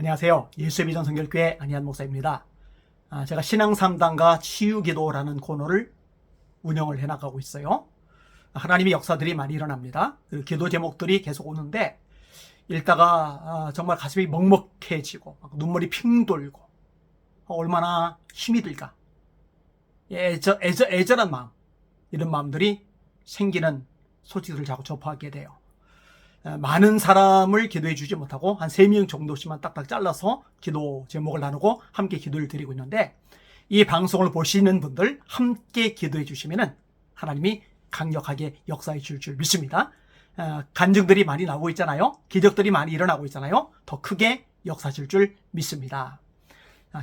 안녕하세요. 예수의 비전 성결교회 안희한 목사입니다. 제가 신앙3단과 치유기도라는 코너를 운영을 해나가고 있어요. 하나님의 역사들이 많이 일어납니다. 그리고 기도 제목들이 계속 오는데 읽다가 정말 가슴이 먹먹해지고 눈물이 핑 돌고 얼마나 힘이 들까. 애절한 마음, 이런 마음들이 생기는 소식들을 자꾸 접하게 돼요. 많은 사람을 기도해 주지 못하고 한 3명 정도씩만 딱딱 잘라서 기도 제목을 나누고 함께 기도를 드리고 있는데, 이 방송을 보시는 분들 함께 기도해 주시면은 하나님이 강력하게 역사해 줄 줄 믿습니다. 간증들이 많이 나오고 있잖아요. 기적들이 많이 일어나고 있잖아요. 더 크게 역사하실 줄 믿습니다.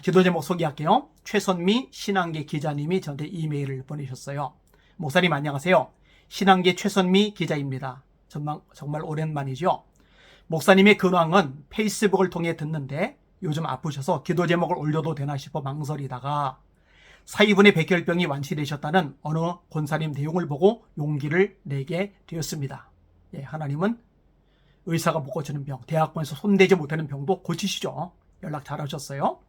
기도 제목 소개할게요. 최선미 신앙계 기자님이 저한테 이메일을 보내셨어요. 목사님 안녕하세요. 신앙계 최선미 기자입니다. 정말 오랜만이죠. 목사님의 근황은 페이스북을 통해 듣는데 요즘 아프셔서 기도 제목을 올려도 되나 싶어 망설이다가 사위분의 백혈병이 완치되셨다는 어느 권사님 내용을 보고 용기를 내게 되었습니다. 하나님은 의사가 못 고치는 병, 대학원에서 손대지 못하는 병도 고치시죠. 연락 잘하셨어요.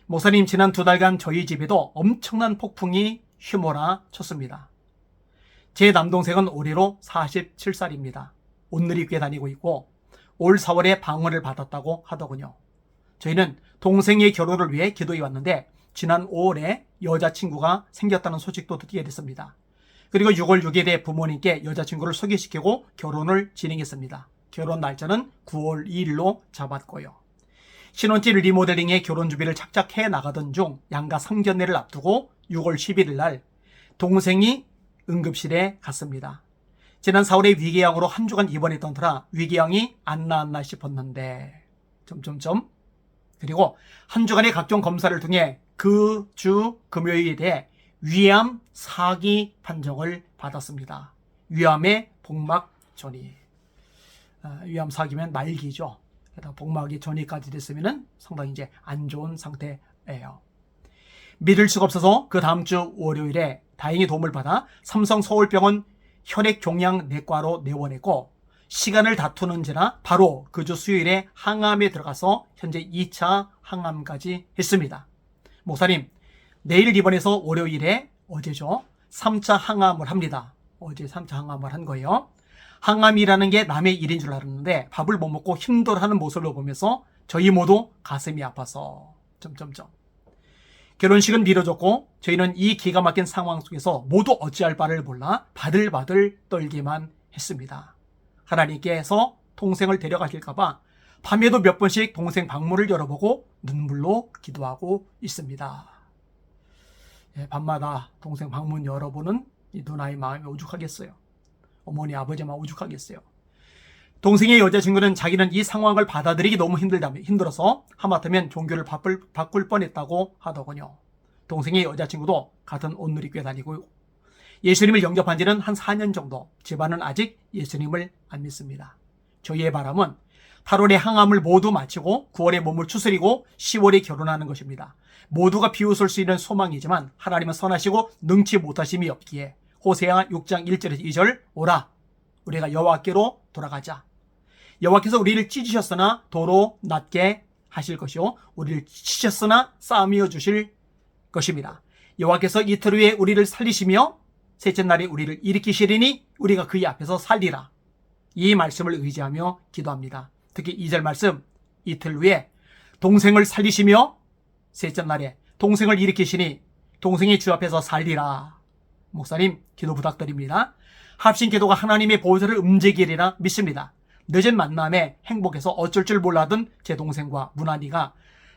목사님, 지난 2달간 저희 집에도 엄청난 폭풍이 휘몰아 쳤습니다. 제 남동생은 올해로 47살입니다. 온누리교회 다니고 있고 올 4월에 방언을 받았다고 하더군요. 저희는 동생의 결혼을 위해 기도해 왔는데 지난 5월에 여자친구가 생겼다는 소식도 듣게 됐습니다. 그리고 6월 6일에 부모님께 여자친구를 소개시키고 결혼을 진행했습니다. 결혼 날짜는 9월 2일로 잡았고요. 신혼집 리모델링의 결혼 준비를 착착 해 나가던 중 양가 상견례를 앞두고 6월 11일 날 동생이 응급실에 갔습니다. 지난 4월에 위궤양으로 한 주간 입원했던 터라 위궤양이 안 나았나 싶었는데 그리고 한 주간의 각종 검사를 통해 그 주 금요일에 위암 4기 판정을 받았습니다. 위암의 복막 전이. 위암 4기면 말기죠. 복막이 전이까지 됐으면 상당히 이제 안 좋은 상태예요. 믿을 수가 없어서 그 다음 주 월요일에 다행히 도움을 받아 삼성 서울병원 혈액종양내과로 내원했고, 시간을 다투는지라 바로 그 주 수요일에 항암에 들어가서 현재 2차 항암까지 했습니다. 목사님, 내일 입원해서 월요일에 어제죠 3차 항암을 합니다. 어제 3차 항암을 한 거예요. 항암이라는 게 남의 일인 줄 알았는데 밥을 못 먹고 힘들어하는 모습을 보면서 저희 모두 가슴이 아파서 결혼식은 미뤄졌고 저희는 이 기가 막힌 상황 속에서 모두 어찌할 바를 몰라 바들바들 떨기만 했습니다. 하나님께서 동생을 데려가실까봐 밤에도 몇 번씩 동생 방문을 열어보고 눈물로 기도하고 있습니다. 밤마다 동생 방문 열어보는 이 누나의 마음이 오죽하겠어요. 어머니 아버지 마음 오죽하겠어요. 동생의 여자친구는 자기는 이 상황을 받아들이기 너무 힘들어서 하마터면 종교를 바꿀 뻔했다고 하더군요. 동생의 여자친구도 같은 온누리교회 다니고 예수님을 영접한 지는 한 4년 정도, 집안은 아직 예수님을 안 믿습니다. 저희의 바람은 8월에 항암을 모두 마치고 9월에 몸을 추스리고 10월에 결혼하는 것입니다. 모두가 비웃을 수 있는 소망이지만 하나님은 선하시고 능치 못하심이 없기에 호세아 6장 1절에서 2절 오라 우리가 여호와께로 돌아가자. 여호와께서 우리를 찢으셨으나 도로 낮게 하실 것이요 우리를 치셨으나 싸매어 주실 것입니다. 여호와께서 이틀 후에 우리를 살리시며 셋째 날에 우리를 일으키시리니 우리가 그의 앞에서 살리라. 이 말씀을 의지하며 기도합니다. 특히 2절 말씀, 이틀 후에 동생을 살리시며 셋째 날에 동생을 일으키시니 동생이 주 앞에서 살리라. 목사님 기도 부탁드립니다. 합심 기도가 하나님의 보호자를 움직이리라 믿습니다. 늦은 만남에 행복해서 어쩔 줄 몰라던 제 동생과 문안이가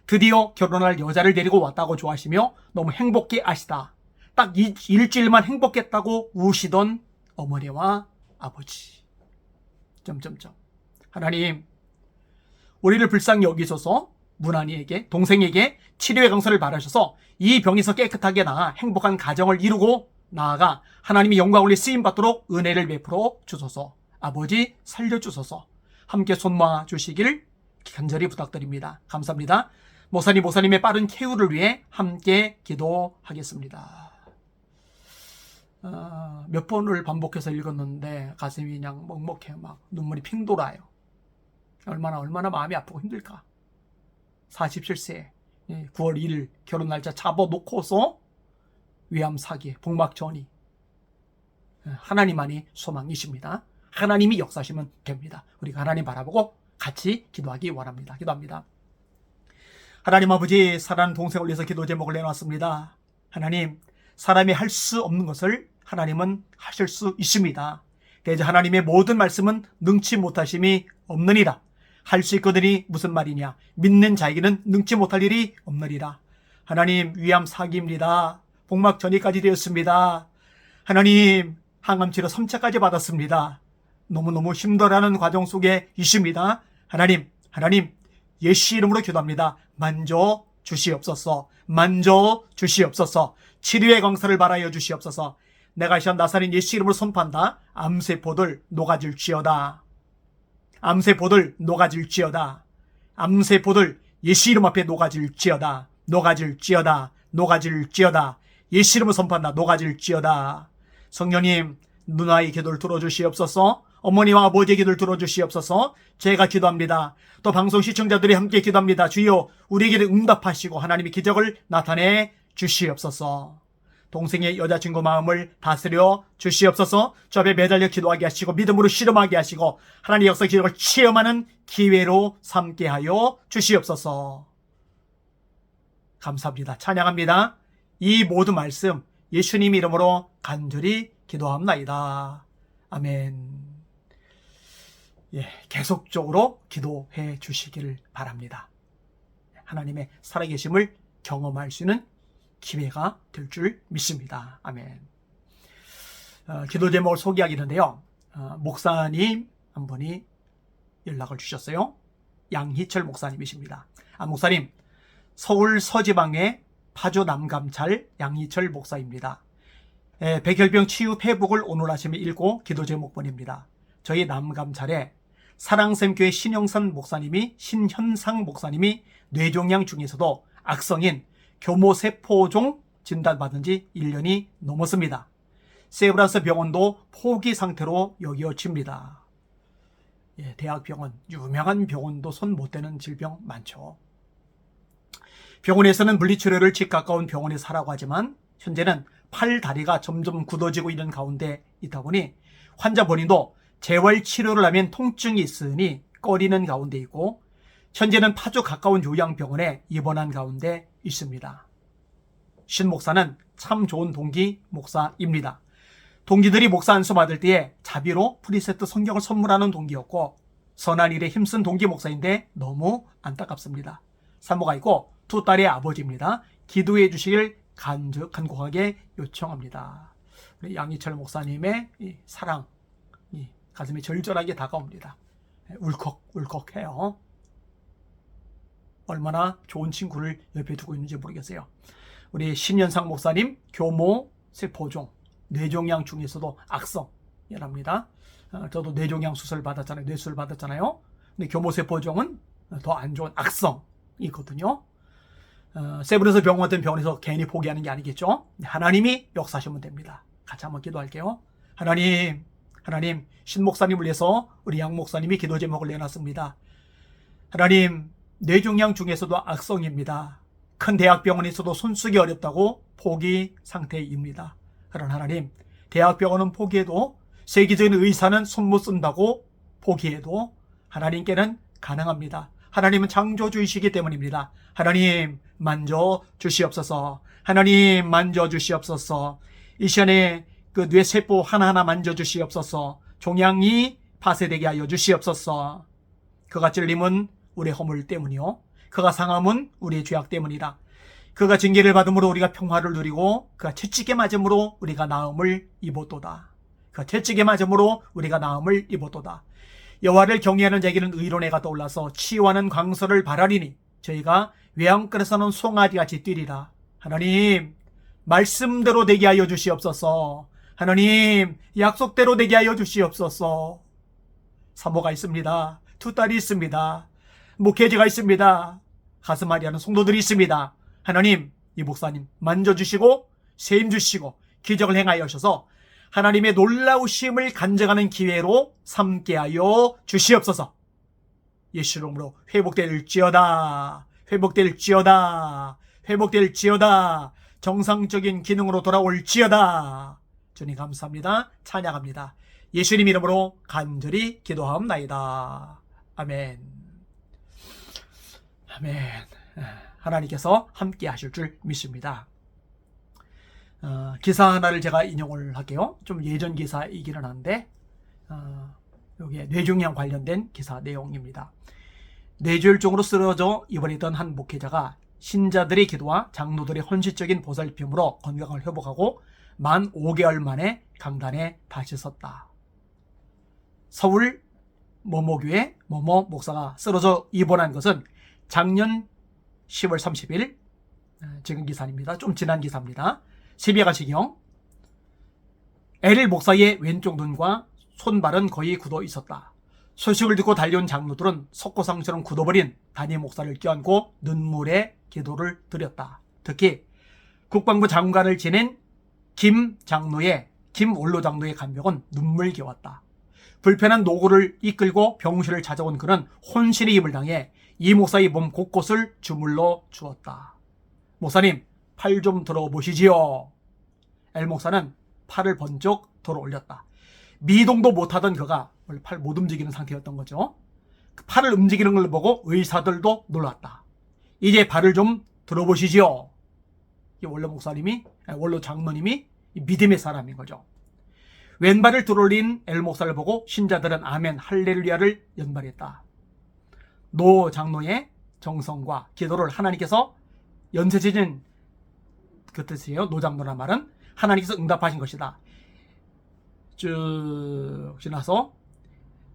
드디어 결혼할 여자를 데리고 왔다고 좋아하시며 너무 행복해 하시다. 딱 일주일만 행복했다고 우시던 어머니와 아버지. 하나님, 우리를 불쌍히 여기셔서 문안이에게, 동생에게 치료의 강선을 바라셔서 이 병에서 깨끗하게 나아 행복한 가정을 이루고 나아가 하나님이 영광 올리 쓰임 받도록 은혜를 베풀어 주소서. 아버지 살려주소서. 함께 손모아 주시길 간절히 부탁드립니다. 감사합니다. 목사님의 빠른 쾌유를 위해 함께 기도하겠습니다. 몇 번을 반복해서 읽었는데 가슴이 그냥 먹먹해요. 막 눈물이 핑 돌아요. 얼마나 마음이 아프고 힘들까. 47세 9월 1일 결혼 날짜 잡아놓고서 위암 사기, 복막 전이 하나님만이 소망이십니다. 하나님이 역사하시면 됩니다. 우리가 하나님 바라보고 같이 기도하기 원합니다. 기도합니다. 하나님 아버지, 사랑하는 동생을 위해서 기도 제목을 내놨습니다. 하나님, 사람이 할 수 없는 것을 하나님은 하실 수 있습니다. 대저 하나님의 모든 말씀은 능치 못하심이 없느니라. 할 수 있거든이 무슨 말이냐. 믿는 자에게는 능치 못할 일이 없느니라. 하나님, 위암 사기입니다. 복막 전이까지 되었습니다. 하나님, 항암 치료 3차까지 받았습니다. 너무너무 힘들어하는 과정 속에 있습니다. 하나님, 예수 이름으로 기도합니다. 만져 주시옵소서. 만져 주시옵소서. 치료의 광사를 바라여 주시옵소서. 내가 시험 나사렛 예수 이름으로 선포한다. 암세포들 녹아질지어다. 암세포들 녹아질지어다. 암세포들 예수 이름 앞에 녹아질지어다. 녹아질지어다. 녹아질지어다. 예수 이름으로 선포한다. 녹아질지어다. 성령님, 누나의 기도를 들어주시옵소서. 어머니와 아버지의 기도를 들어주시옵소서. 제가 기도합니다. 또 방송 시청자들이 함께 기도합니다. 주여, 우리에게 응답하시고 하나님의 기적을 나타내 주시옵소서. 동생의 여자친구 마음을 다스려 주시옵소서. 저 앞에 매달려 기도하게 하시고 믿음으로 실험하게 하시고 하나님의 역사 기적을 체험하는 기회로 삼게 하여 주시옵소서. 감사합니다. 찬양합니다. 이 모든 말씀 예수님 이름으로 간절히 기도합나이다. 아멘. 계속적으로 기도해 주시기를 바랍니다. 하나님의 살아계심을 경험할 수 있는 기회가 될 줄 믿습니다. 아멘. 기도 제목을 소개하겠는데요. 목사님 한 분이 연락을 주셨어요. 양희철 목사님이십니다. 목사님, 서울 서지방의 파주 남감찰 양희철 목사입니다. 백혈병 치유 회복을 오늘 아침에 읽고 기도 제목본입니다. 저희 남감찰에 사랑샘교회 신현상 목사님이 뇌종양 중에서도 악성인 교모세포종 진단받은 지 1년이 넘었습니다. 세브란스 병원도 포기 상태로 여겨집니다. 대학병원, 유명한 병원도 손 못 대는 질병 많죠. 병원에서는 물리치료를 집 가까운 병원에서 하라고 하지만 현재는 팔, 다리가 점점 굳어지고 있는 가운데 있다 보니 환자 본인도 재활치료를 하면 통증이 있으니 꺼리는 가운데 있고 현재는 파주 가까운 요양병원에 입원한 가운데 있습니다. 신 목사는 참 좋은 동기 목사입니다. 동기들이 목사 안수 받을 때에 자비로 프리세트 성경을 선물하는 동기였고 선한 일에 힘쓴 동기 목사인데 너무 안타깝습니다. 산모가 있고 두 딸의 아버지입니다. 기도해 주시길 간곡하게 요청합니다. 우리 양희철 목사님의 이 사랑, 가슴이 절절하게 다가옵니다. 울컥울컥해요. 얼마나 좋은 친구를 옆에 두고 있는지 모르겠어요. 우리 신현상 목사님 교모 세포종 뇌종양 중에서도 악성이랍니다. 저도 뇌종양 수술 받았잖아요. 뇌수술 받았잖아요. 근데 교모 세포종은 더 안 좋은 악성이거든요. 세브란스 병원 같은 병원에서 괜히 포기하는 게 아니겠죠. 하나님이 역사하시면 됩니다. 같이 한번 기도할게요. 하나님, 신 목사님을 위해서 우리 양 목사님이 기도 제목을 내놨습니다. 하나님, 뇌종양 중에서도 악성입니다. 큰 대학병원에서도 손쓰기 어렵다고 포기 상태입니다. 그러나 하나님, 대학병원은 포기해도 세계적인 의사는 손 못 쓴다고 포기해도 하나님께는 가능합니다. 하나님은 창조주이시기 때문입니다. 하나님, 만져 주시옵소서. 하나님, 만져 주시옵소서. 이 시간에 그 뇌세포 하나하나 만져 주시옵소서. 종양이 파쇄되게 하여 주시옵소서. 그가 찔림은 우리의 허물 때문이요, 그가 상함은 우리의 죄악 때문이라. 그가 징계를 받음으로 우리가 평화를 누리고 그가 채찍에 맞음으로 우리가 나음을 입었도다. 그가 채찍에 맞음으로 우리가 나음을 입었도다. 여호와를 경외하는 자에게는 의로내가 떠올라서 치유하는 광서를 바라리니 저희가 외양간에서는 송아지같이 뛰리라. 하나님, 말씀대로 되게 하여 주시옵소서. 하나님, 약속대로 되게 하여 주시옵소서. 사모가 있습니다. 두 딸이 있습니다. 목회자가 있습니다. 가슴앓이하는 성도들이 있습니다. 하나님, 이 목사님 만져주시고 세임 주시고 기적을 행하여 주셔서 하나님의 놀라우심을 간증하는 기회로 삼게 하여 주시옵소서. 예수 이름으로 회복될지어다. 회복될지어다. 회복될지어다. 정상적인 기능으로 돌아올지어다. 주님 감사합니다. 찬양합니다. 예수님 이름으로 간절히 기도하옵나이다. 아멘. 아멘. 하나님께서 함께 하실 줄 믿습니다. 기사 하나를 제가 인용을 할게요. 좀 예전 기사이기는 한데 여기에 뇌종양 관련된 기사 내용입니다. 뇌졸중으로 쓰러져 입원했던 한 목회자가 신자들의 기도와 장로들의 헌신적인 보살핌으로 건강을 회복하고 만 5개월 만에 강단에 다시 섰다. 서울 모모교회 모모 목사가 쓰러져 입원한 것은 작년 10월 30일 지금 기사입니다. 좀 지난 기사입니다. 새벽아시경 L 목사의 왼쪽 눈과 손발은 거의 굳어 있었다. 소식을 듣고 달려온 장로들은 석고상처럼 굳어버린 담임 목사를 껴안고 눈물의 기도를 드렸다. 특히 국방부 장관을 지낸 김 원로 장로의 간병은 눈물겨웠다. 불편한 노고를 이끌고 병실을 찾아온 그는 혼신의 힘을 당해 이 목사의 몸 곳곳을 주물러 주었다. 목사님, 팔 좀 들어보시지요. L 목사는 팔을 번쩍 들어 올렸다. 미동도 못하던 그가 원래 팔 못 움직이는 상태였던 거죠. 그 팔을 움직이는 걸 보고 의사들도 놀랐다. 이제 발을 좀 들어보시지요. 이 원로 장로님이 믿음의 사람인 거죠. 왼발을 들어올린 L 목사를 보고 신자들은 아멘 할렐루야를 연발했다. 노 장로의 정성과 기도를 하나님께서 연세지진 그 뜻이에요. 노 장로란 말은 하나님께서 응답하신 것이다. 쭉 지나서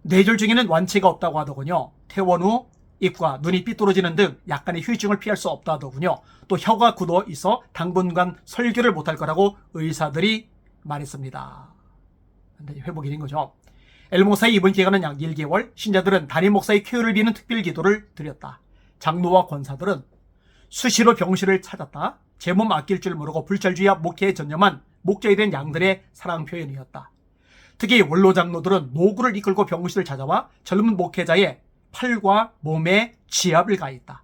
뇌졸중에는 완치가 없다고 하더군요. 퇴원 후 입과 눈이 삐뚤어지는 등 약간의 후유증을 피할 수 없다더군요. 또 혀가 굳어 있어 당분간 설교를 못할 거라고 의사들이 말했습니다. 근데 회복이 된 거죠. L 목사의 입원 기간은 약 1개월. 신자들은 담임 목사의 쾌유를 비는 특별 기도를 드렸다. 장로와 권사들은 수시로 병실을 찾았다. 제 몸 아낄 줄 모르고 불철주의와 목회에 전념한 목자에 대한 양들의 사랑 표현이었다. 특히 원로 장로들은 노구를 이끌고 병실을 찾아와 젊은 목회자의 팔과 몸에 지압을 가했다.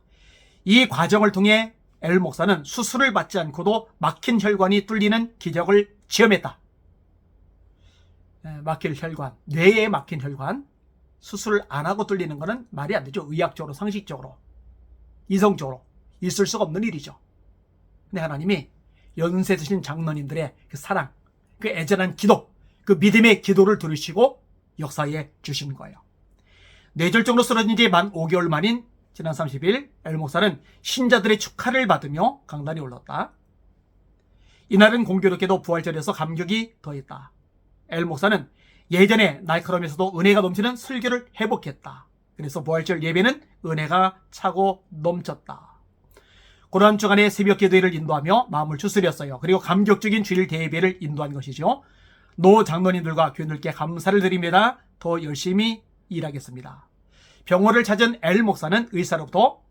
이 과정을 통해 L 목사는 수술을 받지 않고도 막힌 혈관이 뚫리는 기적을 체험했다. 막힐 혈관, 뇌에 막힌 혈관, 수술을 안 하고 뚫리는 것은 말이 안 되죠. 의학적으로, 상식적으로, 이성적으로 있을 수가 없는 일이죠. 근데 하나님이 연세 드신 장로님들의 그 사랑, 그 애절한 기도, 그 믿음의 기도를 들으시고 역사해 주신 거예요. 뇌졸중으로 쓰러진 지 만 5개월 만인 지난 30일 L 목사는 신자들의 축하를 받으며 강단에 올랐다. 이날은 공교롭게도 부활절에서 감격이 더했다. L 목사는 예전에 날카로우면서도 은혜가 넘치는 설교를 회복했다. 그래서 부활절 예배는 은혜가 차고 넘쳤다. 고난 주간에 새벽 기도회를 인도하며 마음을 추스렸어요. 그리고 감격적인 주일 대예배를 인도한 것이죠. 노 장로님들과 교인들께 감사를 드립니다. 더 열심히 일하겠습니다. 병원을 찾은 L 목사는 의사로부터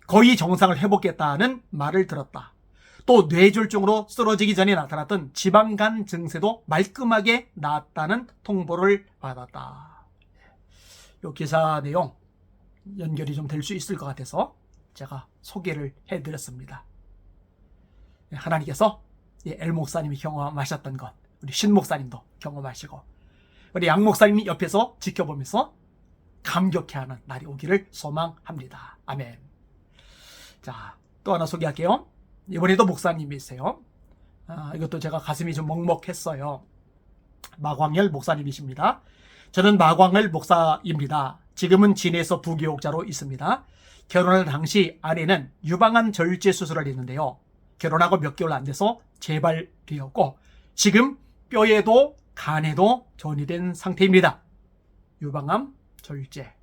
거의 정상을 회복했다는 말을 들었다. 또 뇌졸중으로 쓰러지기 전에 나타났던 지방간 증세도 말끔하게 나았다는 통보를 받았다. 이 기사 내용 연결이 좀 될 수 있을 것 같아서 제가 소개를 해드렸습니다. 하나님께서 L 목사님이 경험하셨던 것 우리 신 목사님도 경험하시고 우리 양 목사님이 옆에서 지켜보면서 감격해하는 날이 오기를 소망합니다. 아멘. 자, 또 하나 소개할게요. 이번에도 목사님이세요. 이것도 제가 가슴이 좀 먹먹했어요. 마광열 목사님이십니다. 저는 마광열 목사입니다. 지금은 진해에서 부교육자로 있습니다. 결혼할 당시 아내는 유방암 절제 수술을 했는데요. 결혼하고 몇 개월 안 돼서 재발되었고 지금 뼈에도 간에도 전이된 상태입니다. 유방암 절제.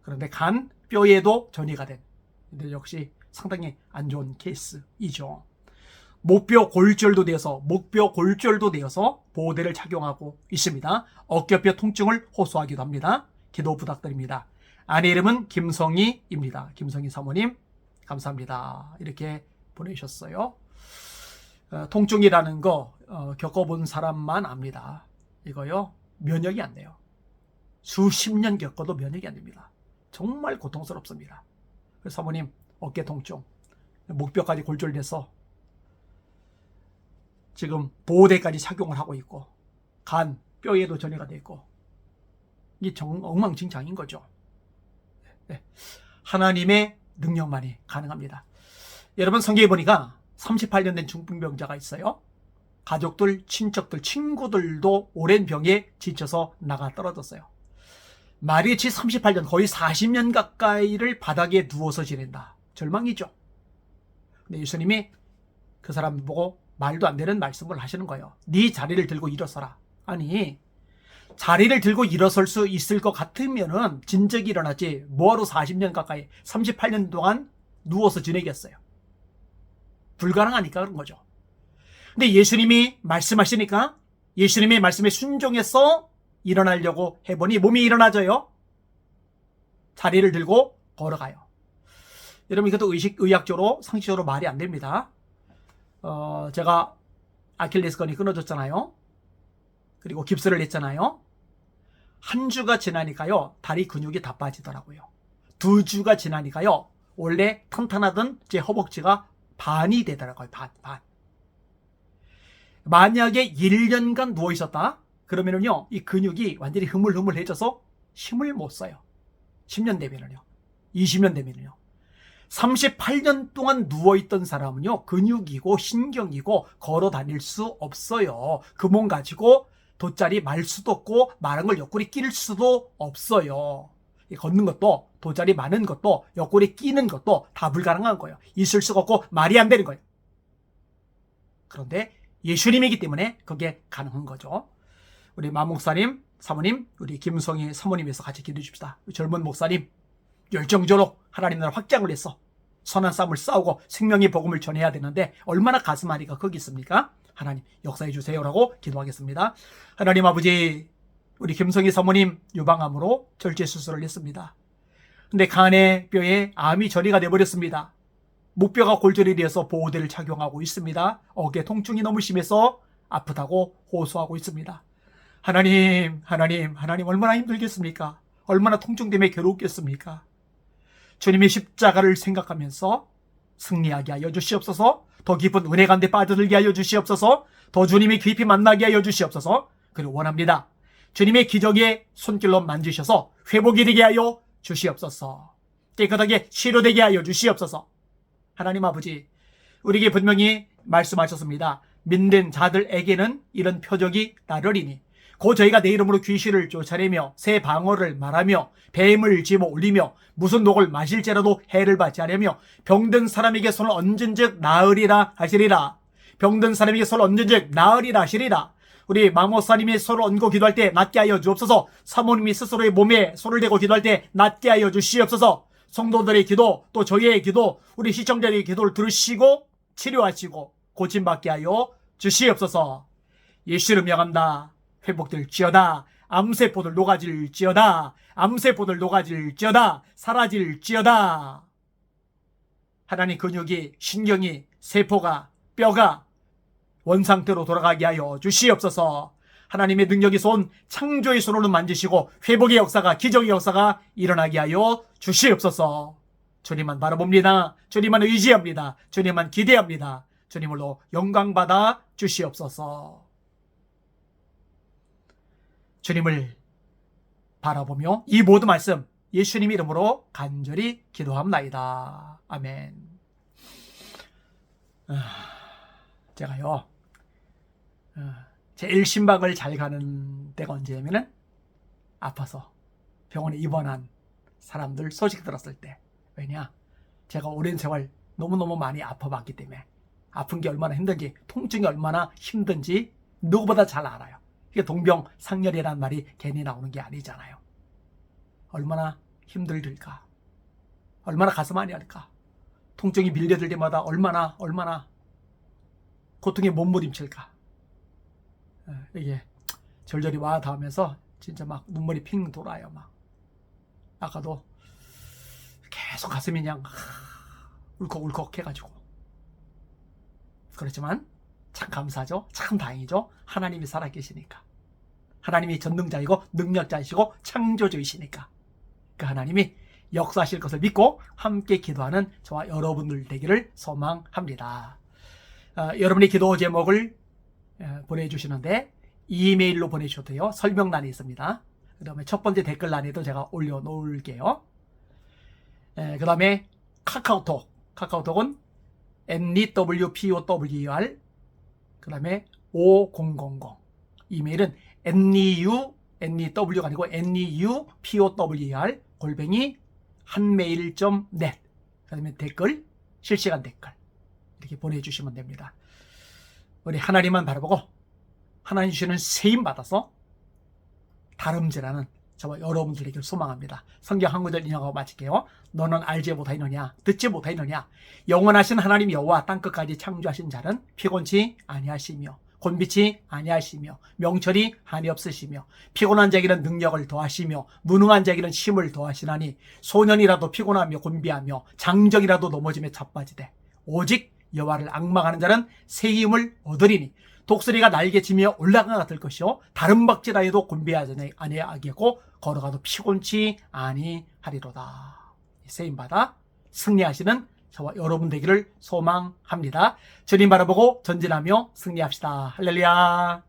그런데 간, 뼈에도 전이가 된. 근데 역시 상당히 안 좋은 케이스이죠. 목뼈 골절도 되어서 보호대를 착용하고 있습니다. 어깨뼈 통증을 호소하기도 합니다. 기도 부탁드립니다. 아내 이름은 김성희입니다. 김성희 사모님 감사합니다. 이렇게 보내주셨어요. 통증이라는 거 겪어본 사람만 압니다. 이거요 면역이 안 돼요. 수십 년 겪어도 면역이 안 됩니다. 정말 고통스럽습니다. 그래서 사모님 어깨 통증, 목뼈까지 골절돼서 지금 보호대까지 착용을 하고 있고 간, 뼈에도 전이가 돼 있고 이게 엉망진창인 거죠. 네. 하나님의 능력만이 가능합니다. 여러분 성경에 보니까 38년 된 중풍병자가 있어요. 가족들, 친척들, 친구들도 오랜 병에 지쳐서 나가 떨어졌어요. 말이치 38년, 거의 40년 가까이를 바닥에 누워서 지낸다. 절망이죠. 근데 예수님이 그 사람 보고 말도 안 되는 말씀을 하시는 거예요. 네 자리를 들고 일어서라. 아니, 자리를 들고 일어설 수 있을 것 같으면은 진적이 일어나지 뭐하러 40년 가까이 38년 동안 누워서 지내겠어요. 불가능하니까 그런 거죠. 근데 예수님이 말씀하시니까 예수님의 말씀에 순종해서 일어나려고 해보니 몸이 일어나져요. 자리를 들고 걸어가요. 여러분 이것도 의학적으로 상식적으로 말이 안 됩니다. 제가 아킬레스건이 끊어졌잖아요. 그리고 깁스를 했잖아요. 한 주가 지나니까요 다리 근육이 다 빠지더라고요. 2주가 지나니까요 원래 탄탄하던 제 허벅지가 반이 되더라고요. 반. 만약에 1년간 누워 있었다 그러면은요 이 근육이 완전히 흐물흐물해져서 힘을 못 써요. 10년 되면은요, 20년 되면은요. 38년 동안 누워있던 사람은요 근육이고 신경이고 걸어 다닐 수 없어요. 그 몸 가지고 돗자리 말 수도 없고 마른 걸 옆구리 낄 수도 없어요. 걷는 것도 돗자리 마는 것도 옆구리 끼는 것도 다 불가능한 거예요. 있을 수가 없고 말이 안 되는 거예요. 그런데 예수님이기 때문에 그게 가능한 거죠. 우리 마 목사님, 사모님, 우리 김성희 사모님에서 같이 기도해 줍시다. 젊은 목사님 열정적으로 하나님 나라 확장을 해서 선한 싸움을 싸우고 생명의 복음을 전해야 되는데 얼마나 가슴 아리가 거기 있습니까? 하나님 역사해 주세요라고 기도하겠습니다. 하나님 아버지, 우리 김성희 사모님 유방암으로 절제 수술을 했습니다. 근데 간에 뼈에 암이 전이가 돼버렸습니다. 목뼈가 골절이 되어서 보호대를 착용하고 있습니다. 어깨 통증이 너무 심해서 아프다고 호소하고 있습니다. 하나님 얼마나 힘들겠습니까? 얼마나 통증 때문에 괴롭겠습니까? 주님의 십자가를 생각하면서 승리하게 하여 주시옵소서. 더 깊은 은혜 가운데 빠져들게 하여 주시옵소서. 더 주님의 깊이 만나게 하여 주시옵소서. 그리고 원합니다. 주님의 기적의 손길로 만지셔서 회복이 되게 하여 주시옵소서. 깨끗하게 치료되게 하여 주시옵소서. 하나님 아버지, 우리에게 분명히 말씀하셨습니다. 믿는 자들에게는 이런 표적이 나르리니 곧 저희가 내 이름으로 귀신을 쫓아내며 새 방언을 말하며 뱀을 집어 올리며 무슨 독을 마실지라도 해를 받지 않으며 병든 사람에게 손을 얹은즉 나으리라 하시리라. 병든 사람에게 손을 얹은즉 나으리라 하시리라. 우리 마모사님이 손을 얹고 기도할 때 낫게 하여 주옵소서. 사모님이 스스로의 몸에 손을 대고 기도할 때 낫게 하여 주시옵소서. 성도들의 기도, 또 저희의 기도, 우리 시청자들의 기도를 들으시고 치료하시고 고침받게 하여 주시옵소서. 예수를 명한다. 회복될지어다. 암세포들 녹아질지어다. 암세포들 녹아질지어다. 사라질지어다. 하나님 근육이, 신경이, 세포가, 뼈가 원상태로 돌아가게 하여 주시옵소서. 하나님의 능력이 쏜 창조의 손으로 만지시고 회복의 역사가, 기적의 역사가 일어나게 하여 주시옵소서. 주님만 바라봅니다. 주님만 의지합니다. 주님만 기대합니다. 주님으로 영광받아 주시옵소서. 주님을 바라보며 이 모든 말씀 예수님 이름으로 간절히 기도합나이다. 아멘. 제가요 제일 심박을 잘 가는 때가 언제냐면은 아파서 병원에 입원한 사람들 소식 들었을 때. 왜냐? 제가 오랜 세월 너무너무 많이 아파봤기 때문에 아픈 게 얼마나 힘든지, 통증이 얼마나 힘든지 누구보다 잘 알아요. 이게 동병상련이라는 말이 괜히 나오는 게 아니잖아요. 얼마나 힘들까, 얼마나 가슴 아니할까, 통증이 밀려들 때마다 얼마나 고통에 몸부림칠까. 이게 절절히 와 닿으면서 진짜 막 눈물이 핑 돌아요. 막 아까도 계속 가슴이 그냥 울컥울컥 해가지고. 그렇지만 참 감사하죠. 참 다행이죠. 하나님이 살아계시니까. 하나님이 전능자이고 능력자이시고 창조주이시니까 그 하나님이 역사하실 것을 믿고 함께 기도하는 저와 여러분들 되기를 소망합니다. 여러분의 기도 제목을 보내주시는데 이메일로 보내주셔도 돼요. 설명란에 있습니다. 그 다음에 첫 번째 댓글란에도 제가 올려놓을게요. 그 다음에 카카오톡은 NEWPOWER 그 다음에 5000 이메일은 NEW가 아니고 NEWPOWER @한메일.net 그 다음에 댓글, 실시간 댓글 이렇게 보내주시면 됩니다. 우리 하나님만 바라보고 하나님 주시는 세임 받아서 다름질하는 저와 여러분들에게 소망합니다. 성경 한 구절 인용하고 마칠게요. 너는 알지 못하느냐 듣지 못하느냐 영원하신 하나님 여호와 땅끝까지 창조하신 자는 피곤치 아니하시며 곤비치 아니하시며 명철이 한이 없으시며 피곤한 자에게는 능력을 더하시며 무능한 자에게는 힘을 더하시나니 소년이라도 피곤하며 곤비하며 장정이라도 넘어짐에 자빠지되 오직 여호와를 앙망하는 자는 새 힘을 얻으리니 독수리가 날개치며 올라가 같을 것이요 다른 박질하여도 곤비하지 아니하겠고 걸어가도 피곤치 아니하리로다. 세임받아 승리하시는 저와 여러분 되기를 소망합니다. 주님 바라보고 전진하며 승리합시다. 할렐루야.